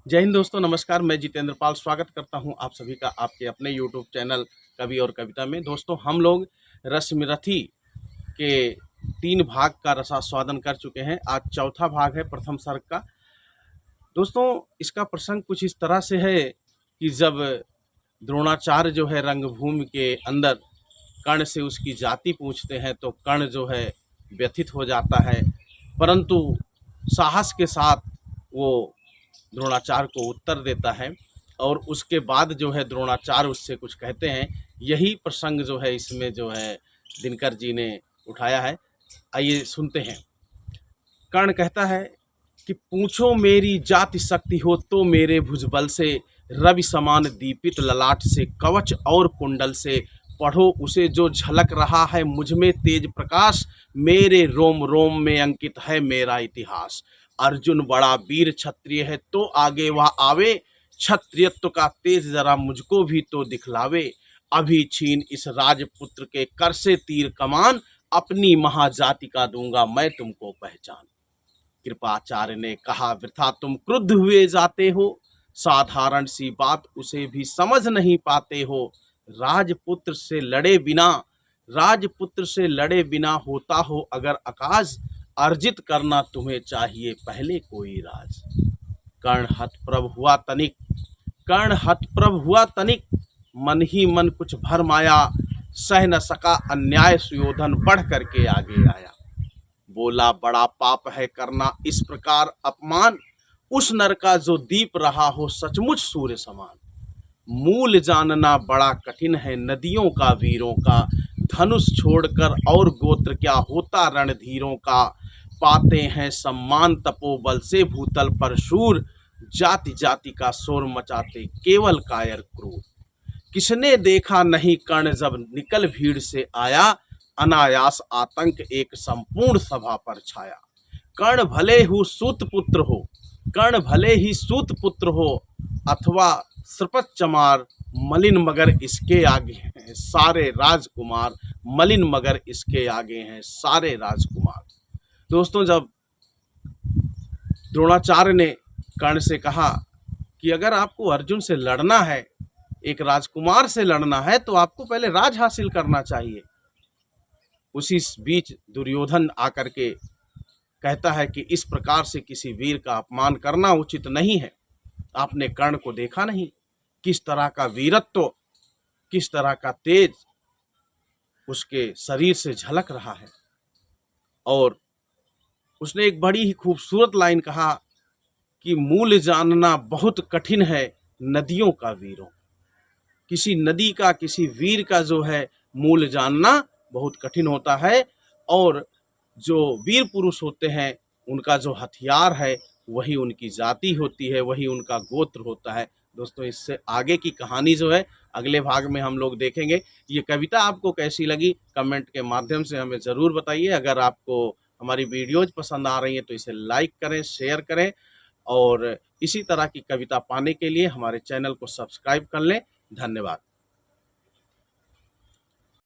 जय हिंद दोस्तों, नमस्कार। मैं जितेंद्र पाल स्वागत करता हूं आप सभी का आपके अपने यूट्यूब चैनल कवि और कविता में। दोस्तों, हम लोग रश्मिरथी के 3 भाग का रसास्वादन कर चुके हैं। आज चौथा भाग है प्रथम सर्ग का। दोस्तों, इसका प्रसंग कुछ इस तरह से है कि जब द्रोणाचार्य जो है रंगभूमि के अंदर कर्ण से उसकी जाति पूछते हैं तो कर्ण जो है व्यथित हो जाता है, परंतु साहस के साथ वो द्रोणाचार्य को उत्तर देता है और उसके बाद जो है द्रोणाचार्य उससे कुछ कहते हैं। यही प्रसंग जो है इसमें जो है दिनकर जी ने उठाया है। आइए सुनते हैं। कर्ण कहता है कि पूछो मेरी जाति शक्ति हो तो मेरे भुजबल से, रवि समान दीपित ललाट से, कवच और कुंडल से, पढ़ो उसे जो झलक रहा है मुझ में तेज प्रकाश, मेरे रोम रोम में अंकित है मेरा इतिहास। अर्जुन बड़ा वीर क्षत्रिय है तो आगे वह आवे, क्षत्रियत्व का तेज जरा मुझको भी तो दिखलावे। अभी छीन इस राजपुत्र के कर से तीर कमान, अपनी महाजाति का दूंगा मैं तुमको पहचान। कृपाचार्य ने कहा वृथा तुम क्रुद्ध हुए जाते हो, साधारण सी बात उसे भी समझ नहीं पाते हो। राजपुत्र से लड़े बिना राजपुत्र से लड़े बिना होता हो अगर आकाश, अर्जित करना तुम्हें चाहिए पहले कोई राज। कर्ण हतप्रभ हुआ तनिक कर्ण हतप्रभ हुआ तनिक, मन ही मन कुछ भरम आया, सह न सका अन्याय सुयोधन बढ़ करके आगे आया। बोला बड़ा पाप है करना इस प्रकार अपमान, उस नर का जो दीप रहा हो सचमुच सूर्य समान। मूल जानना बड़ा कठिन है नदियों का वीरों का, धनुष छोड़कर और गोत्र क्या होता रणधीरों का। पाते हैं सम्मान तपोबल से भूतल पर शूर, जाति जाति का शोर मचाते केवल कायर क्रूर। किसने देखा नहीं कर्ण जब निकल भीड़ से आया, अनायास आतंक एक संपूर्ण सभा पर छाया। कर्ण भले ही सूत पुत्र हो कर्ण भले ही सूत पुत्र हो, अथवा श्रपत चमार, मलिन मगर इसके आगे हैं सारे राजकुमार, मलिन मगर इसके आगे हैं सारे राजकुमार। दोस्तों, जब द्रोणाचार्य ने कर्ण से कहा कि अगर आपको अर्जुन से लड़ना है, एक राजकुमार से लड़ना है, तो आपको पहले राज हासिल करना चाहिए। उसी बीच दुर्योधन आकर के कहता है कि इस प्रकार से किसी वीर का अपमान करना उचित नहीं है। आपने कर्ण को देखा नहीं, किस तरह का वीरत्व, किस तरह का तेज उसके शरीर से झलक रहा है। और उसने एक बड़ी ही खूबसूरत लाइन कहा कि मूल जानना बहुत कठिन है नदियों का वीरों। किसी नदी का, किसी वीर का जो है मूल जानना बहुत कठिन होता है, और जो वीर पुरुष होते हैं उनका जो हथियार है वही उनकी जाति होती है, वही उनका गोत्र होता है। दोस्तों, इससे आगे की कहानी जो है अगले भाग में हम लोग देखेंगे। ये कविता आपको कैसी लगी कमेंट के माध्यम से हमें ज़रूर बताइए। अगर आपको हमारी वीडियोज पसंद आ रही हैं तो इसे लाइक करें, शेयर करें, और इसी तरह की कविता पाने के लिए हमारे चैनल को सब्सक्राइब कर लें। धन्यवाद।